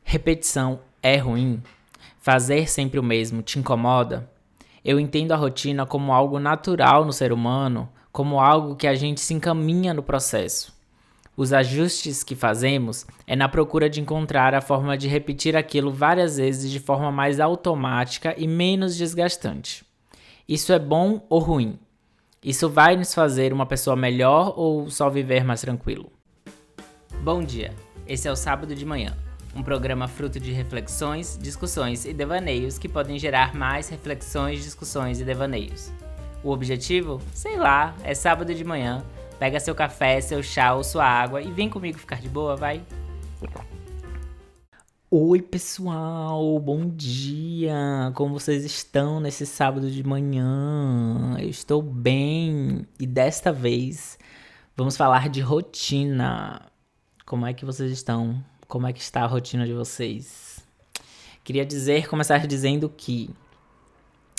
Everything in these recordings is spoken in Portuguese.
Repetição é ruim? Fazer sempre o mesmo te incomoda? Eu entendo a rotina como algo natural no ser humano, como algo que a gente se encaminha no processo. Os ajustes que fazemos é na procura de encontrar a forma de repetir aquilo várias vezes de forma mais automática e menos desgastante. Isso é bom ou ruim? Isso vai nos fazer uma pessoa melhor ou só viver mais tranquilo? Bom dia, esse é o Sábado de Manhã, um programa fruto de reflexões, discussões e devaneios que podem gerar mais reflexões, discussões e devaneios. O objetivo? Sei lá, é sábado de manhã. Pega seu café, seu chá ou sua água e vem comigo ficar de boa, vai? Oi, pessoal, bom dia! Como vocês estão nesse sábado de manhã? Eu estou bem e desta vez vamos falar de rotina. Como é que vocês estão? Como é que está a rotina de vocês? Começar dizendo que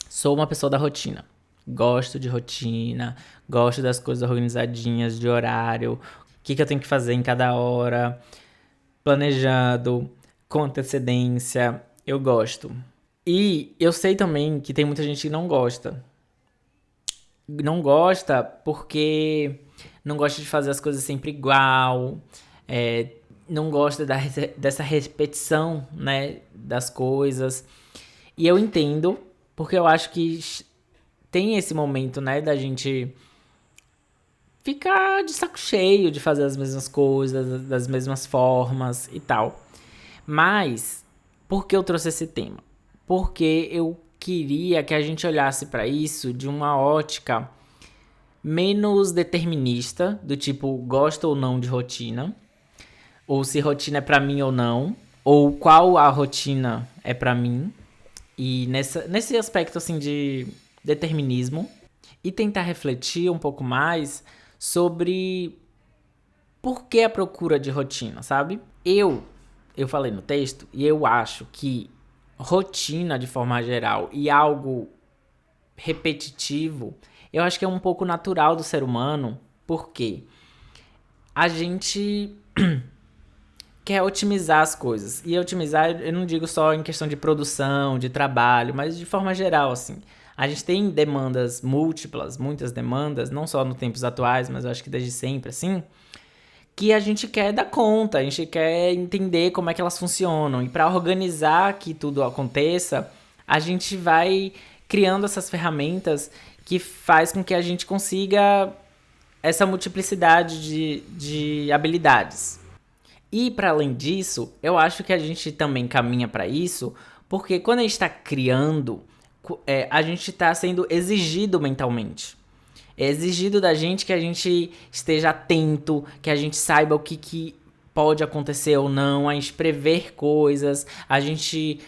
sou uma pessoa da rotina. Gosto de rotina, gosto das coisas organizadinhas, de horário, o que eu tenho que fazer em cada hora, planejado, com antecedência. Eu gosto. E eu sei também que tem muita gente que não gosta. Não gosta porque não gosta de fazer as coisas sempre igual, não gosta dessa repetição, né, das coisas. E eu entendo, porque eu acho que tem esse momento, né, da gente ficar de saco cheio de fazer as mesmas coisas, das mesmas formas e tal. Mas, por que eu trouxe esse tema? Porque eu queria que a gente olhasse para isso de uma ótica menos determinista, do tipo, gosto ou não de rotina, ou se rotina é para mim ou não, ou qual a rotina é para mim, e nesse aspecto assim de determinismo, e tentar refletir um pouco mais sobre por que a procura de rotina, sabe? Eu falei no texto e eu acho que rotina de forma geral e algo repetitivo, eu acho que é um pouco natural do ser humano, porque a gente quer otimizar as coisas. E otimizar, eu não digo só em questão de produção, de trabalho, mas de forma geral, assim. A gente tem demandas múltiplas, muitas demandas, não só nos tempos atuais, mas eu acho que desde sempre, assim, que a gente quer dar conta, a gente quer entender como é que elas funcionam. E para organizar que tudo aconteça, a gente vai criando essas ferramentas que faz com que a gente consiga essa multiplicidade de habilidades. E para além disso, eu acho que a gente também caminha para isso, porque quando a gente está criando, a gente está sendo exigido mentalmente. É exigido da gente que a gente esteja atento, que a gente saiba o que pode acontecer ou não, a gente prever coisas, a gente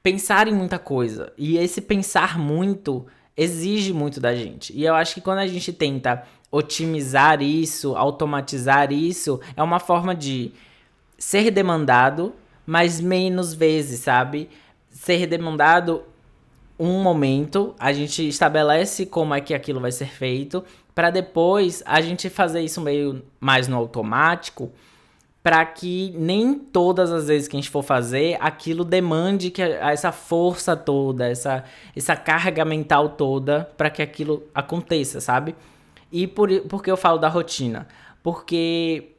pensar em muita coisa. E esse pensar muito exige muito da gente. E eu acho que quando a gente tenta otimizar isso, automatizar isso, é uma forma de ser demandado, mas menos vezes, sabe? Ser demandado um momento, a gente estabelece como é que aquilo vai ser feito, para depois a gente fazer isso meio mais no automático, para que nem todas as vezes que a gente for fazer, aquilo demande que essa força toda, essa carga mental toda, para que aquilo aconteça, sabe? E por que eu falo da rotina? Porque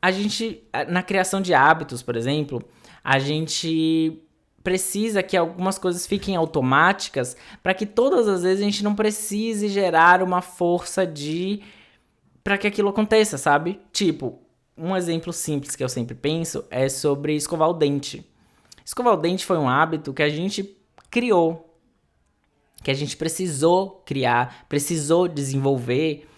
a gente, na criação de hábitos, por exemplo, a gente precisa que algumas coisas fiquem automáticas para que todas as vezes a gente não precise gerar uma força de para que aquilo aconteça, sabe? Tipo, um exemplo simples que eu sempre penso é sobre escovar o dente. Escovar o dente foi um hábito que a gente criou, que a gente precisou criar, precisou desenvolver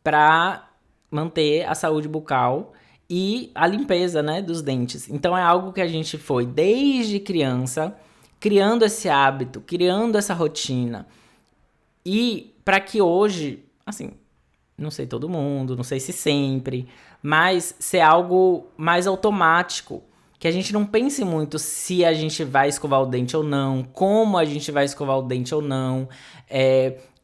para manter a saúde bucal e a limpeza, né, dos dentes. Então é algo que a gente foi desde criança criando esse hábito, criando essa rotina. E para que hoje, assim, não sei todo mundo, não sei se sempre, mas ser algo mais automático, que a gente não pense muito se a gente vai escovar o dente ou não, como a gente vai escovar o dente ou não,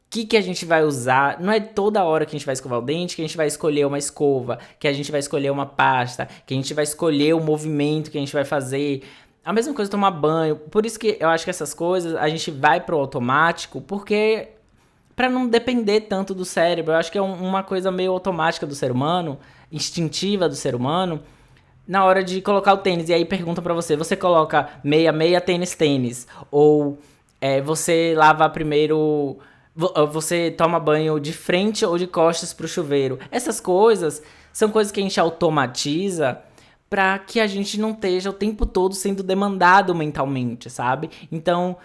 que a gente vai usar. Não é toda hora que a gente vai escovar o dente que a gente vai escolher uma escova, que a gente vai escolher uma pasta, que a gente vai escolher o movimento que a gente vai fazer. A mesma coisa tomar banho. Por isso que eu acho que essas coisas a gente vai pro automático, porque para não depender tanto do cérebro. Eu acho que é uma coisa meio automática do ser humano, instintiva do ser humano, na hora de colocar o tênis. E aí pergunta pra você, você coloca meia, meia, tênis, tênis. Ou você lava primeiro... Você toma banho de frente ou de costas pro chuveiro. Essas coisas são coisas que a gente automatiza pra que a gente não esteja o tempo todo sendo demandado mentalmente, sabe? Então,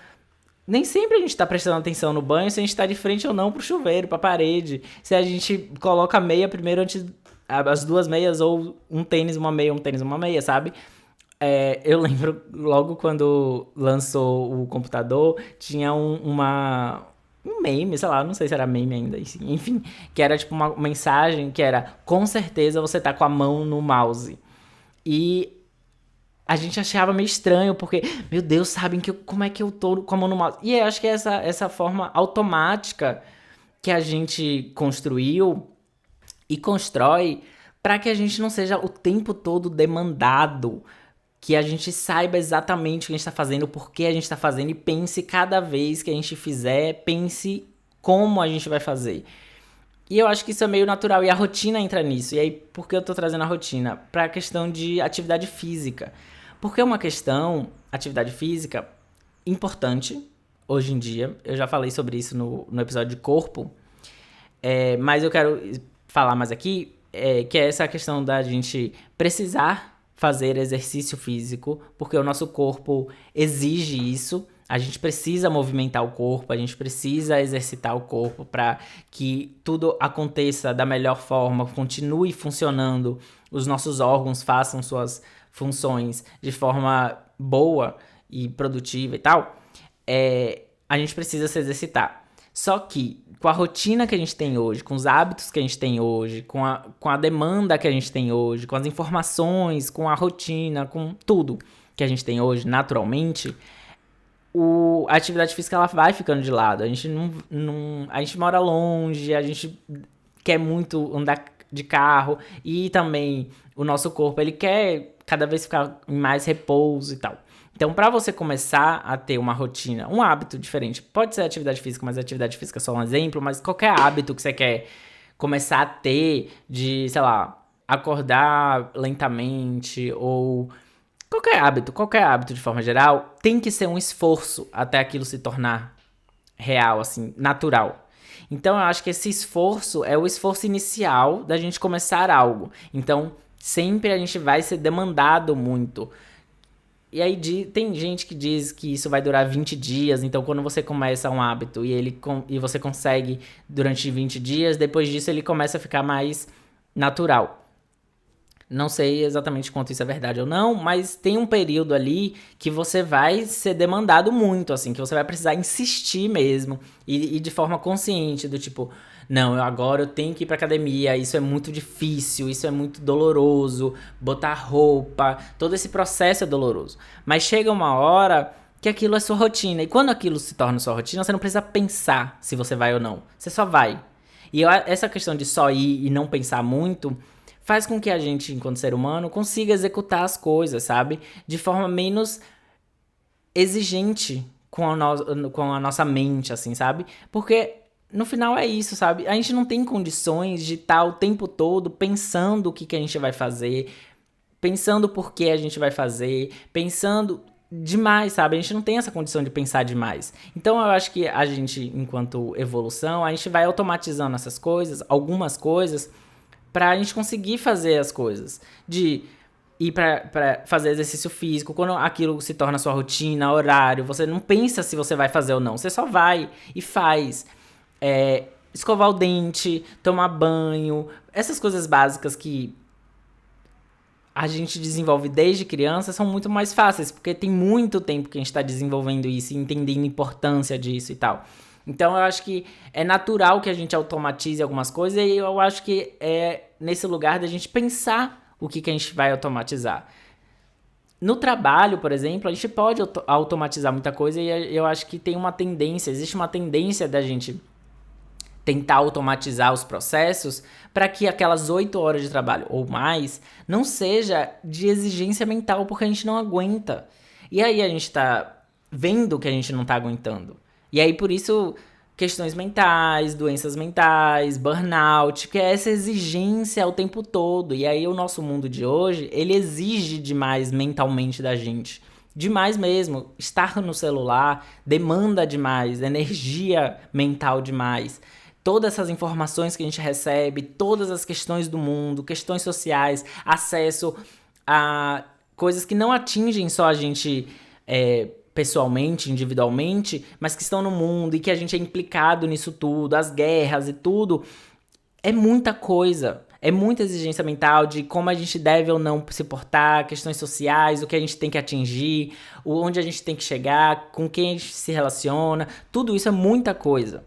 nem sempre a gente tá prestando atenção no banho se a gente tá de frente ou não pro chuveiro, pra parede. Se a gente coloca a meia primeiro antes... As duas meias, ou um tênis, uma meia, sabe? Eu lembro logo quando lançou o computador, tinha um meme, sei lá, não sei se era meme ainda, enfim, que era tipo uma mensagem que era: com certeza você tá com a mão no mouse. E a gente achava meio estranho, porque, meu Deus, sabem como é que eu tô com a mão no mouse? E eu acho que é essa forma automática que a gente construiu e constrói para que a gente não seja o tempo todo demandado, que a gente saiba exatamente o que a gente está fazendo, por que a gente está fazendo, e pense cada vez que a gente fizer, pense como a gente vai fazer. E eu acho que isso é meio natural, e a rotina entra nisso. E aí, por que eu tô trazendo a rotina? Pra questão de atividade física. Porque é uma questão, atividade física, importante, hoje em dia. Eu já falei sobre isso no episódio de corpo. Mas eu quero falar mais aqui, que é essa questão da gente precisar fazer exercício físico, porque o nosso corpo exige isso. A gente precisa movimentar o corpo, a gente precisa exercitar o corpo para que tudo aconteça da melhor forma, continue funcionando, os nossos órgãos façam suas funções de forma boa e produtiva e tal. A gente precisa se exercitar. Só que, com a rotina que a gente tem hoje, com os hábitos que a gente tem hoje, com a demanda que a gente tem hoje, com as informações, com a rotina, com tudo que a gente tem hoje, naturalmente, a atividade física ela vai ficando de lado. A gente a gente mora longe, a gente quer muito andar de carro, e também o nosso corpo ele quer cada vez ficar em mais repouso e tal. Então, para você começar a ter uma rotina, um hábito diferente, pode ser atividade física, mas a atividade física é só um exemplo, mas qualquer hábito que você quer começar a ter de, sei lá, acordar lentamente, ou qualquer hábito de forma geral, tem que ser um esforço até aquilo se tornar real, assim, natural. Então, eu acho que esse esforço é o esforço inicial da gente começar algo. Então, sempre a gente vai ser demandado muito. E aí tem gente que diz que isso vai durar 20 dias, então quando você começa um hábito e você consegue durante 20 dias, depois disso ele começa a ficar mais natural. Não sei exatamente quanto isso é verdade ou não, mas tem um período ali que você vai ser demandado muito, assim, que você vai precisar insistir mesmo, e de forma consciente, do tipo, não, agora eu tenho que ir pra academia, isso é muito difícil, isso é muito doloroso, botar roupa, todo esse processo é doloroso. Mas chega uma hora que aquilo é sua rotina, e quando aquilo se torna sua rotina, você não precisa pensar se você vai ou não, você só vai. E essa questão de só ir e não pensar muito faz com que a gente, enquanto ser humano, consiga executar as coisas, sabe? De forma menos exigente com a nossa mente, assim, sabe? Porque no final é isso, sabe? A gente não tem condições de estar o tempo todo pensando o que a gente vai fazer, pensando por que a gente vai fazer, pensando demais, sabe? A gente não tem essa condição de pensar demais. Então eu acho que a gente, enquanto evolução, a gente vai automatizando essas coisas, algumas coisas, pra gente conseguir fazer as coisas. De ir pra fazer exercício físico, quando aquilo se torna sua rotina, horário, você não pensa se você vai fazer ou não, você só vai e faz. Escovar o dente, tomar banho, essas coisas básicas que a gente desenvolve desde criança são muito mais fáceis, porque tem muito tempo que a gente está desenvolvendo isso e entendendo a importância disso e tal. Então eu acho que é natural que a gente automatize algumas coisas, e eu acho que é nesse lugar da gente pensar o que a gente vai automatizar. No trabalho, por exemplo, a gente pode automatizar muita coisa, e eu acho que tem uma tendência, existe uma tendência da gente tentar automatizar os processos para que aquelas 8 horas de trabalho ou mais não seja de exigência mental, porque a gente não aguenta. E aí a gente tá vendo que a gente não tá aguentando. E aí por isso questões mentais, doenças mentais, burnout, que é essa exigência o tempo todo. E aí o nosso mundo de hoje, ele exige demais mentalmente da gente. Demais mesmo. Estar no celular demanda demais, energia mental demais. Todas essas informações que a gente recebe, todas as questões do mundo, questões sociais, acesso a coisas que não atingem só a gente pessoalmente, individualmente, mas que estão no mundo e que a gente é implicado nisso tudo, as guerras e tudo, é muita coisa. É muita exigência mental de como a gente deve ou não se portar, questões sociais, o que a gente tem que atingir, onde a gente tem que chegar, com quem a gente se relaciona. Tudo isso é muita coisa.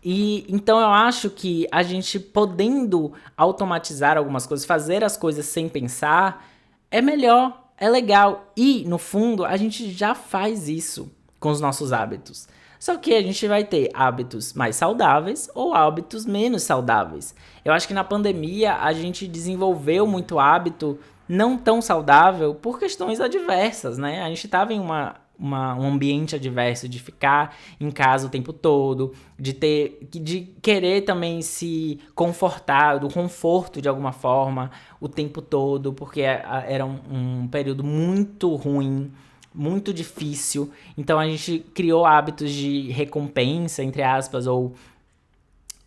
E então eu acho que a gente podendo automatizar algumas coisas, fazer as coisas sem pensar, é melhor, é legal. E, no fundo, a gente já faz isso com os nossos hábitos. Só que a gente vai ter hábitos mais saudáveis ou hábitos menos saudáveis. Eu acho que na pandemia a gente desenvolveu muito hábito não tão saudável por questões adversas, né? A gente estava em um ambiente adverso de ficar em casa o tempo todo, de querer também se confortar, do conforto de alguma forma o tempo todo, porque era um período muito ruim, muito difícil. Então a gente criou hábitos de recompensa, entre aspas, ou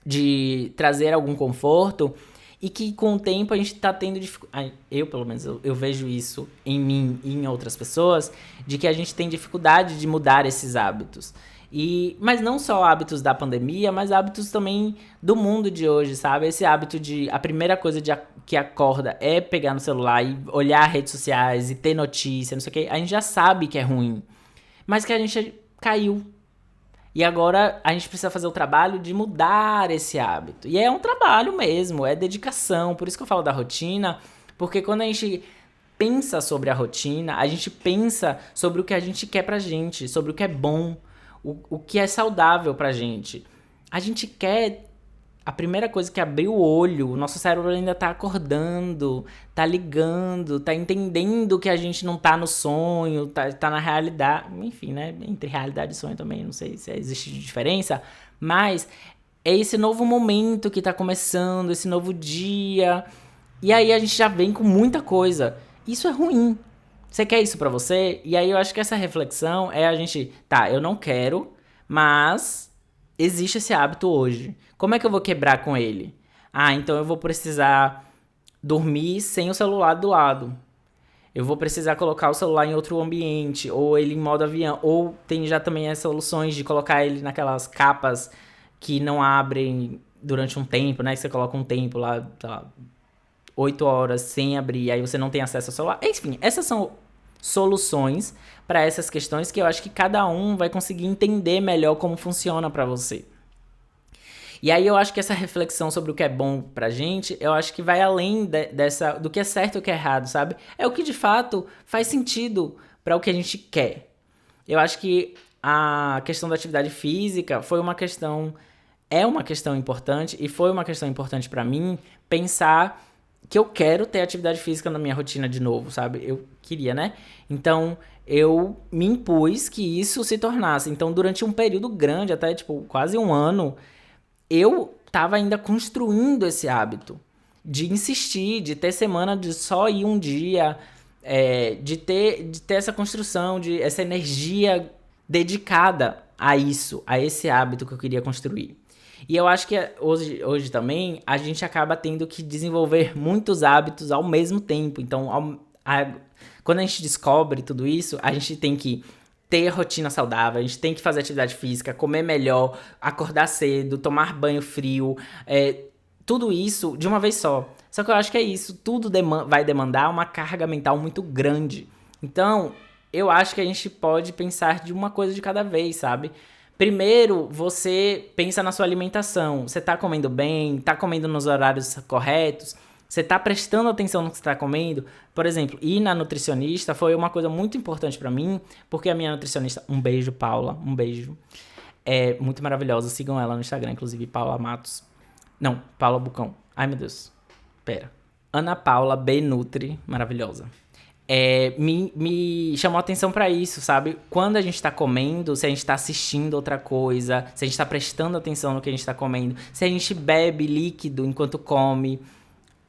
de trazer algum conforto, e que com o tempo a gente tá tendo dificuldade. Eu, pelo menos, eu vejo isso em mim e em outras pessoas, de que a gente tem dificuldade de mudar esses hábitos. Mas não só hábitos da pandemia, mas hábitos também do mundo de hoje, sabe? Esse hábito de a primeira coisa que acorda é pegar no celular e olhar redes sociais e ter notícia, não sei o que. A gente já sabe que é ruim, mas que a gente caiu. E agora a gente precisa fazer o trabalho de mudar esse hábito. E é um trabalho mesmo, é dedicação. Por isso que eu falo da rotina, porque quando a gente pensa sobre a rotina, a gente pensa sobre o que a gente quer pra gente, sobre o que é bom, o que é saudável pra gente. A gente quer... A primeira coisa que abrir o olho, o nosso cérebro ainda tá acordando, tá ligando, tá entendendo que a gente não tá no sonho, tá na realidade. Enfim, né? Entre realidade e sonho também, não sei se existe diferença. Mas é esse novo momento que tá começando, esse novo dia. E aí a gente já vem com muita coisa. Isso é ruim. Você quer isso pra você? E aí eu acho que essa reflexão é a gente... Tá, eu não quero, mas... existe esse hábito hoje. Como é que eu vou quebrar com ele? Ah, então eu vou precisar dormir sem o celular do lado. Eu vou precisar colocar o celular em outro ambiente, ou ele em modo avião. Ou tem já também as soluções de colocar ele naquelas capas que não abrem durante um tempo, né? Que você coloca um tempo lá, sei lá, 8 horas sem abrir, aí você não tem acesso ao celular. Enfim, essas são soluções para essas questões que eu acho que cada um vai conseguir entender melhor como funciona para você. E aí eu acho que essa reflexão sobre o que é bom pra gente, eu acho que vai além do que é certo e o que é errado, sabe? É o que de fato faz sentido para o que a gente quer. Eu acho que a questão da atividade física é uma questão importante, e foi uma questão importante para mim pensar que eu quero ter atividade física na minha rotina de novo, sabe? Eu queria, né? Então, eu me impus que isso se tornasse. Então, durante um período grande, até tipo quase um ano, eu tava ainda construindo esse hábito de insistir, de ter semana de só ir um dia, de ter essa construção, essa energia dedicada a isso, a esse hábito que eu queria construir. E eu acho que hoje também a gente acaba tendo que desenvolver muitos hábitos ao mesmo tempo. Então, quando a gente descobre tudo isso, a gente tem que ter rotina saudável, a gente tem que fazer atividade física, comer melhor, acordar cedo, tomar banho frio, tudo isso de uma vez só. Só que eu acho que é isso, tudo vai demandar uma carga mental muito grande. Então, eu acho que a gente pode pensar de uma coisa de cada vez, sabe? Primeiro, você pensa na sua alimentação. Você tá comendo bem? Tá comendo nos horários corretos? Você tá prestando atenção no que você tá comendo? Por exemplo, ir na nutricionista foi uma coisa muito importante pra mim, porque a minha nutricionista... Um beijo, Paula. Um beijo. é muito maravilhosa. Sigam ela no Instagram, inclusive, Paula Matos. Não, Paula Bucão. Ai, meu Deus. Pera. Ana Paula B. Nutri, maravilhosa. Me chamou a atenção pra isso, sabe? Quando a gente tá comendo, se a gente tá assistindo outra coisa, se a gente tá prestando atenção no que a gente tá comendo, se a gente bebe líquido enquanto come.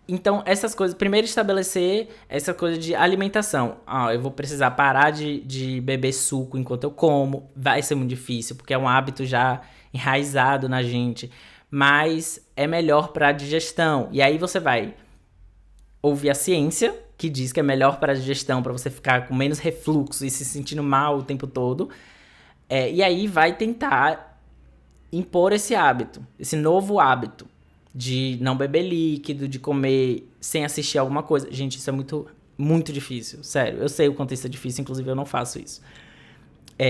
Então, essas coisas... Primeiro, estabelecer essa coisa de alimentação. Eu vou precisar parar de beber suco enquanto eu como. Vai ser muito difícil, porque é um hábito já enraizado na gente. Mas é melhor pra digestão. E aí você vai ouvir a ciência, que diz que é melhor para a digestão, para você ficar com menos refluxo e se sentindo mal o tempo todo. E aí vai tentar impor esse hábito, esse novo hábito de não beber líquido, de comer sem assistir alguma coisa. Gente, isso é muito, muito difícil, sério. Eu sei o quanto isso é difícil, inclusive eu não faço isso.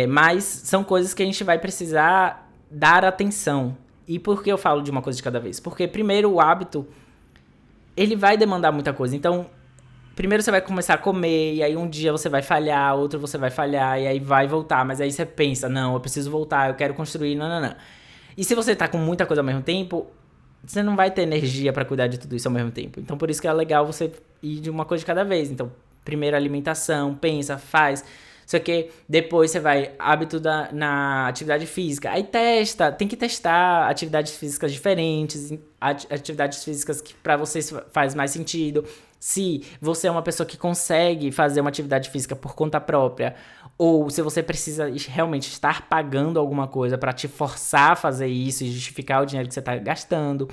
Mas são coisas que a gente vai precisar dar atenção. E por que eu falo de uma coisa de cada vez? Porque, primeiro, o hábito, ele vai demandar muita coisa. Então, primeiro você vai começar a comer, e aí um dia você vai falhar, outro você vai falhar, e aí vai voltar. Mas aí você pensa, não, eu preciso voltar, eu quero construir, não. E se você tá com muita coisa ao mesmo tempo, você não vai ter energia pra cuidar de tudo isso ao mesmo tempo. Então, por isso que é legal você ir de uma coisa de cada vez. Então, primeiro alimentação, pensa, faz... Só que depois você vai, hábito na atividade física. Aí tem que testar atividades físicas diferentes, atividades físicas que pra você faz mais sentido. Se você é uma pessoa que consegue fazer uma atividade física por conta própria, ou se você precisa realmente estar pagando alguma coisa pra te forçar a fazer isso e justificar o dinheiro que você tá gastando.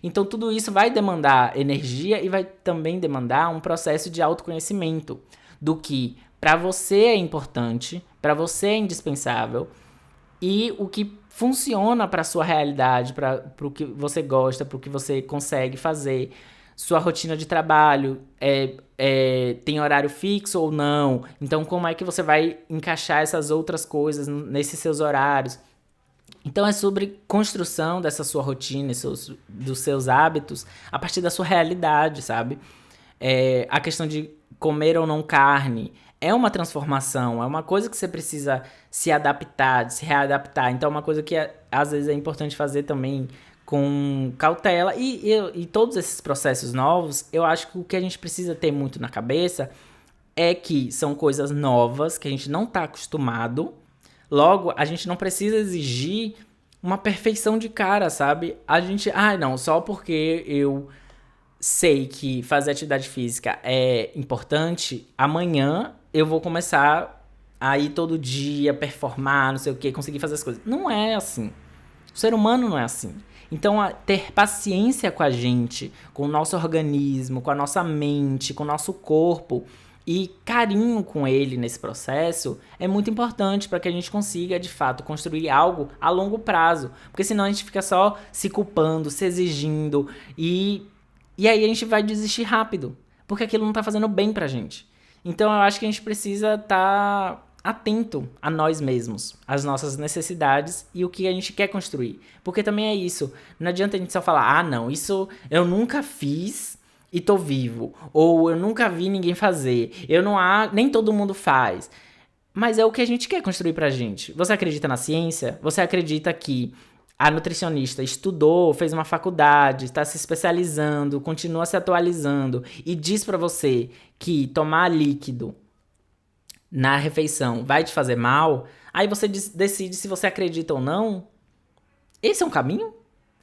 Então tudo isso vai demandar energia e vai também demandar um processo de autoconhecimento do que para você é importante, para você é indispensável e o que funciona para sua realidade, para o que você gosta, para o que você consegue fazer. Sua rotina de trabalho tem horário fixo ou não? Então, como é que você vai encaixar essas outras coisas nesses seus horários? Então, é sobre construção dessa sua rotina, dos seus hábitos, a partir da sua realidade, sabe? A questão de comer ou não carne é uma transformação, é uma coisa que você precisa se adaptar, se readaptar. Então, é uma coisa que às vezes é importante fazer também com cautela. E todos esses processos novos, eu acho que o que a gente precisa ter muito na cabeça é que são coisas novas, que a gente não está acostumado. Logo, a gente não precisa exigir uma perfeição de cara, sabe? A gente, não, só porque eu sei que fazer atividade física é importante, amanhã eu vou começar a ir todo dia, performar, não sei o que, conseguir fazer as coisas. Não é assim. O ser humano não é assim. Então, ter paciência com a gente, com o nosso organismo, com a nossa mente, com o nosso corpo e carinho com ele nesse processo é muito importante para que a gente consiga, de fato, construir algo a longo prazo. Porque senão a gente fica só se culpando, se exigindo e aí a gente vai desistir rápido, porque aquilo não tá fazendo bem pra gente. Então eu acho que a gente precisa estar atento a nós mesmos, às nossas necessidades e o que a gente quer construir. Porque também é isso, não adianta a gente só falar, não, isso eu nunca fiz e tô vivo, ou eu nunca vi ninguém fazer, nem todo mundo faz. Mas é o que a gente quer construir pra gente. Você acredita na ciência? Você acredita que a nutricionista estudou, fez uma faculdade, está se especializando, continua se atualizando e diz pra você que tomar líquido na refeição vai te fazer mal, aí você decide se você acredita ou não. Esse é um caminho?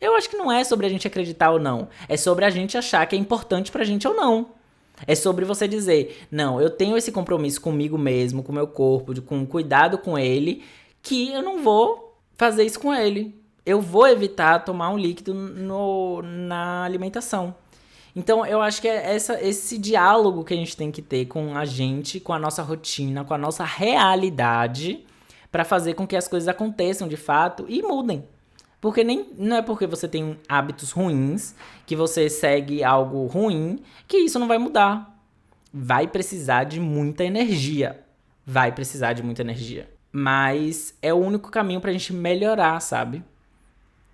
Eu acho que não é sobre a gente acreditar ou não. É sobre a gente achar que é importante pra gente ou não. É sobre você dizer, não, eu tenho esse compromisso comigo mesmo, com o meu corpo, com cuidado com ele, que eu não vou fazer isso com ele. Eu vou evitar tomar um líquido na alimentação. Então, eu acho que é esse diálogo que a gente tem que ter com a gente, com a nossa rotina, com a nossa realidade, para fazer com que as coisas aconteçam de fato e mudem. Porque não é porque você tem hábitos ruins, que você segue algo ruim, que isso não vai mudar. Vai precisar de muita energia. Vai precisar de muita energia. Mas é o único caminho pra gente melhorar, sabe?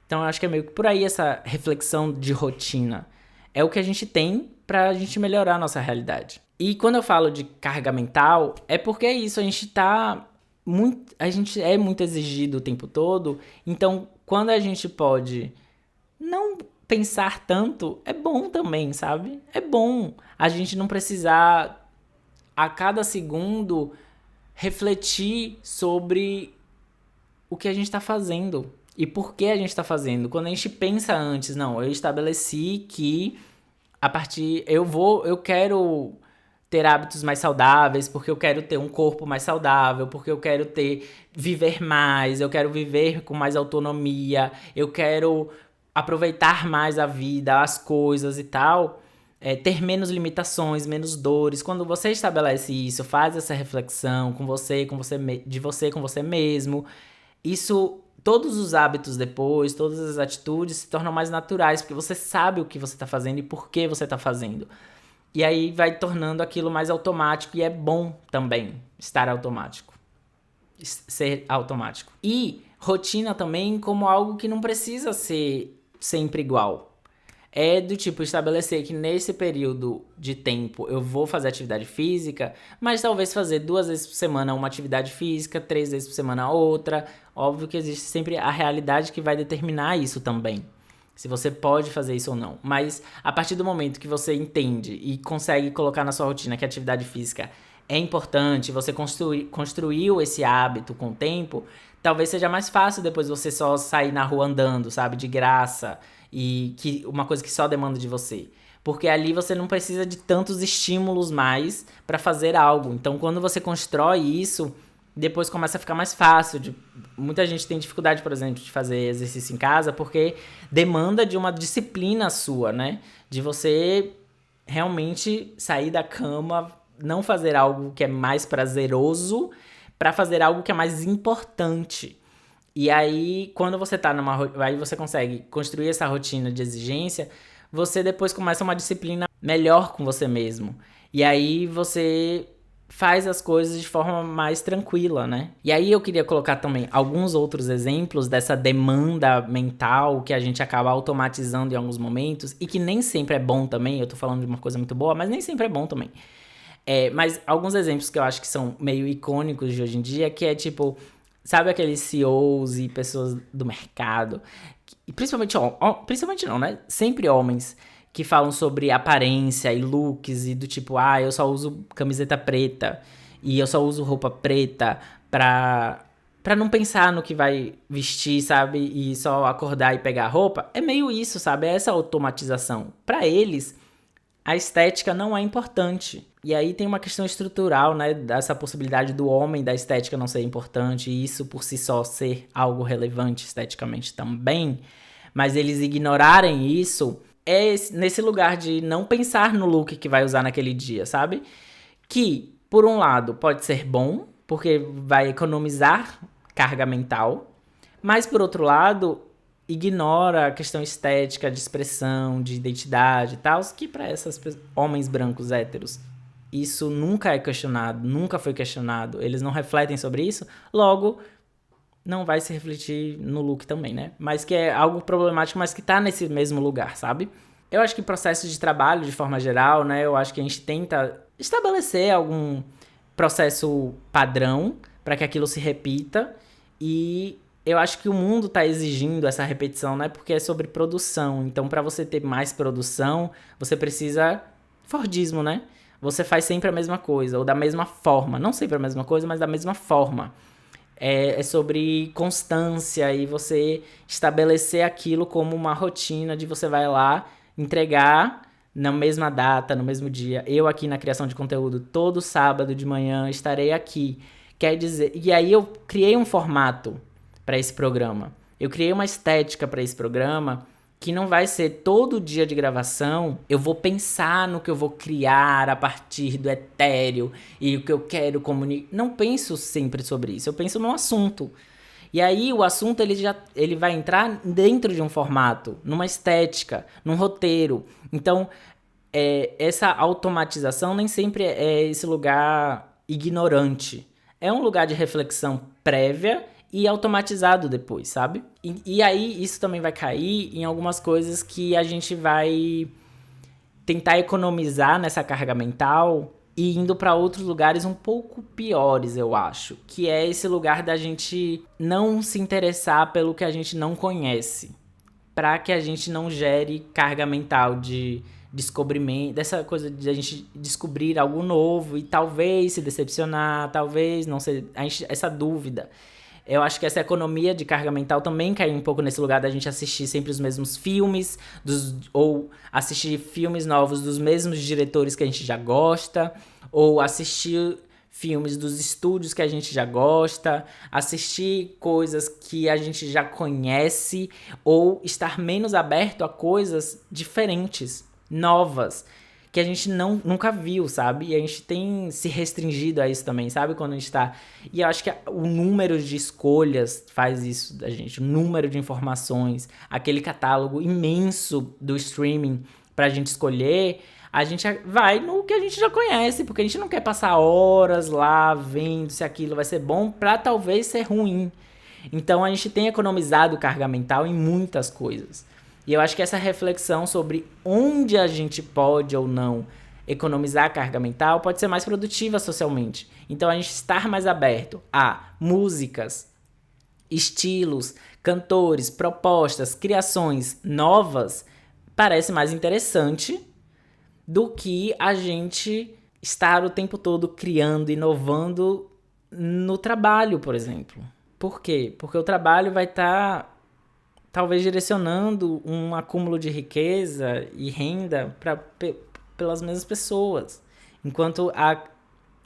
Então, eu acho que é meio que por aí essa reflexão de rotina. É o que a gente tem pra gente melhorar a nossa realidade. E quando eu falo de carga mental, é porque é isso, a gente tá a gente é muito exigido o tempo todo, então quando a gente pode não pensar tanto, é bom também, sabe? É bom a gente não precisar a cada segundo refletir sobre o que a gente está fazendo e por que a gente está fazendo. Quando a gente pensa antes, não, eu estabeleci que a partir eu quero ter hábitos mais saudáveis, porque eu quero ter um corpo mais saudável, porque eu quero viver mais, eu quero viver com mais autonomia, eu quero aproveitar mais a vida, as coisas e tal, ter menos limitações, menos dores. Quando você estabelece isso, faz essa reflexão de você com você mesmo, isso, todos os hábitos depois, todas as atitudes se tornam mais naturais, porque você sabe o que você está fazendo e por que você está fazendo. E aí vai tornando aquilo mais automático e é bom também estar automático, ser automático. E rotina também como algo que não precisa ser sempre igual. É do tipo estabelecer que nesse período de tempo eu vou fazer atividade física, mas talvez fazer 2 vezes por semana uma atividade física, 3 vezes por semana outra. Óbvio que existe sempre a realidade que vai determinar isso também. Se você pode fazer isso ou não. Mas a partir do momento que você entende e consegue colocar na sua rotina que a atividade física é importante, você construiu esse hábito com o tempo, talvez seja mais fácil depois você só sair na rua andando, sabe? De graça. E que uma coisa que só demanda de você. Porque ali você não precisa de tantos estímulos mais para fazer algo. Então, quando você constrói isso, depois começa a ficar mais fácil. Muita gente tem dificuldade, por exemplo, de fazer exercício em casa porque demanda de uma disciplina sua, né? De você realmente sair da cama, não fazer algo que é mais prazeroso para fazer algo que é mais importante. E aí, quando você tá aí você consegue construir essa rotina de exigência, você depois começa uma disciplina melhor com você mesmo. E aí você faz as coisas de forma mais tranquila, né? E aí eu queria colocar também alguns outros exemplos dessa demanda mental que a gente acaba automatizando em alguns momentos e que nem sempre é bom também. Eu tô falando de uma coisa muito boa, mas nem sempre é bom também. Mas alguns exemplos que eu acho que são meio icônicos de hoje em dia, que é tipo... Sabe aqueles CEOs e pessoas do mercado, e principalmente não, né? Sempre homens que falam sobre aparência e looks e do tipo, eu só uso camiseta preta e eu só uso roupa preta pra não pensar no que vai vestir, sabe? E só acordar e pegar a roupa. É meio isso, sabe? É essa automatização. Pra eles, a estética não é importante. E aí tem uma questão estrutural, né? Dessa possibilidade do homem da estética não ser importante e isso por si só ser algo relevante esteticamente também. Mas eles ignorarem isso nesse lugar de não pensar no look que vai usar naquele dia, sabe? Que, por um lado, pode ser bom, porque vai economizar carga mental. Mas, por outro lado, ignora a questão estética, de expressão, de identidade e tal, que para esses homens brancos héteros isso nunca é questionado, nunca foi questionado, eles não refletem sobre isso, logo não vai se refletir no look também, né? Mas que é algo problemático, mas que tá nesse mesmo lugar, sabe? Eu acho que processos de trabalho, de forma geral, né? Eu acho que a gente tenta estabelecer algum processo padrão para que aquilo se repita e eu acho que o mundo está exigindo essa repetição, né? Porque é sobre produção. Então, para você ter mais produção, você precisa Fordismo, né? Você faz sempre a mesma coisa, ou da mesma forma. Não sempre a mesma coisa, mas da mesma forma. É sobre constância e você estabelecer aquilo como uma rotina de você vai lá entregar na mesma data, no mesmo dia. Eu aqui na criação de conteúdo, todo sábado de manhã estarei aqui. Quer dizer, e aí eu criei um formato para esse programa. Eu criei uma estética para esse programa que não vai ser todo dia de gravação, eu vou pensar no que eu vou criar a partir do etéreo e o que eu quero comunicar. Não penso sempre sobre isso, eu penso no assunto. E aí o assunto ele vai entrar dentro de um formato, numa estética, num roteiro. Então, essa automatização nem sempre é esse lugar ignorante. É um lugar de reflexão prévia e automatizado depois, sabe? E aí isso também vai cair em algumas coisas que a gente vai tentar economizar nessa carga mental e indo para outros lugares um pouco piores, eu acho, que é esse lugar da gente não se interessar pelo que a gente não conhece, para que a gente não gere carga mental de descobrimento, dessa coisa de a gente descobrir algo novo e talvez se decepcionar, talvez não ser, essa dúvida. Eu acho que essa economia de carga mental também cai um pouco nesse lugar da gente assistir sempre os mesmos filmes, ou assistir filmes novos dos mesmos diretores que a gente já gosta, ou assistir filmes dos estúdios que a gente já gosta, assistir coisas que a gente já conhece, ou estar menos aberto a coisas diferentes, novas, que a gente nunca viu, sabe? E a gente tem se restringido a isso também, sabe? Quando a gente tá... E eu acho que o número de escolhas faz isso da gente, o número de informações, aquele catálogo imenso do streaming pra gente escolher, a gente vai no que a gente já conhece, porque a gente não quer passar horas lá vendo se aquilo vai ser bom pra talvez ser ruim. Então a gente tem economizado carga mental em muitas coisas. E eu acho que essa reflexão sobre onde a gente pode ou não economizar carga mental pode ser mais produtiva socialmente. Então a gente estar mais aberto a músicas, estilos, cantores, propostas, criações novas parece mais interessante do que a gente estar o tempo todo criando, inovando no trabalho, por exemplo. Por quê? Porque o trabalho vai estar talvez direcionando um acúmulo de riqueza e renda pelas mesmas pessoas. Enquanto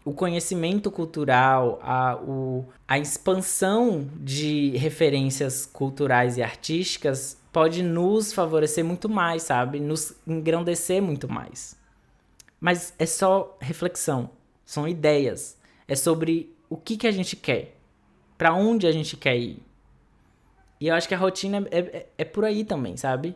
o conhecimento cultural, a expansão de referências culturais e artísticas pode nos favorecer muito mais, sabe? Nos engrandecer muito mais. Mas é só reflexão, são ideias. É sobre o que a gente quer, para onde a gente quer ir. E eu acho que a rotina é por aí também, sabe?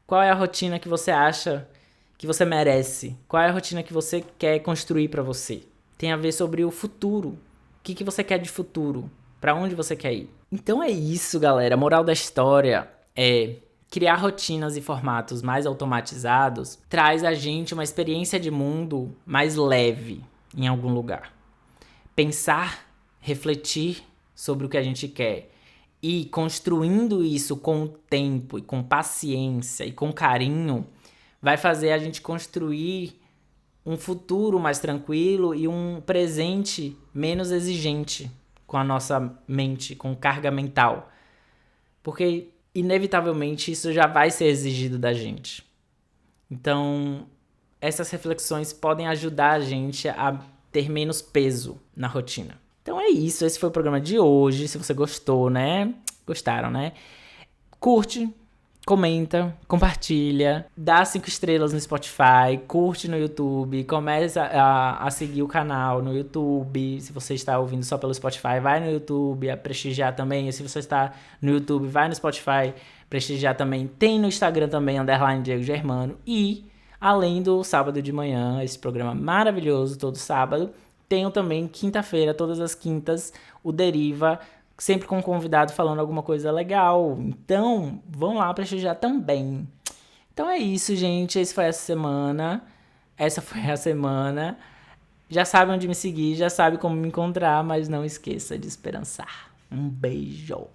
Qual é a rotina que você acha que você merece? Qual é a rotina que você quer construir pra você? Tem a ver sobre o futuro. O que você quer de futuro? Pra onde você quer ir? Então é isso, galera. A moral da história é criar rotinas e formatos mais automatizados traz a gente uma experiência de mundo mais leve em algum lugar. Pensar, refletir sobre o que a gente quer e construindo isso com o tempo e com paciência e com carinho, vai fazer a gente construir um futuro mais tranquilo e um presente menos exigente com a nossa mente, com carga mental. Porque, inevitavelmente, isso já vai ser exigido da gente. Então, essas reflexões podem ajudar a gente a ter menos peso na rotina. Então é isso, esse foi o programa de hoje. Se você gostou, né? Gostaram, né? Curte, comenta, compartilha, dá 5 estrelas no Spotify, curte no YouTube, começa a seguir o canal no YouTube. Se você está ouvindo só pelo Spotify, vai no YouTube a prestigiar também. E se você está no YouTube, vai no Spotify prestigiar também. Tem no Instagram também, _Diego Germano. E, além do sábado de manhã, esse programa maravilhoso todo sábado, tenho também quinta-feira, todas as quintas, o Deriva, sempre com um convidado falando alguma coisa legal. Então, vão lá prestigiar também. Então é isso, gente. Essa foi a semana. Já sabe onde me seguir, já sabe como me encontrar, mas não esqueça de esperançar. Um beijo.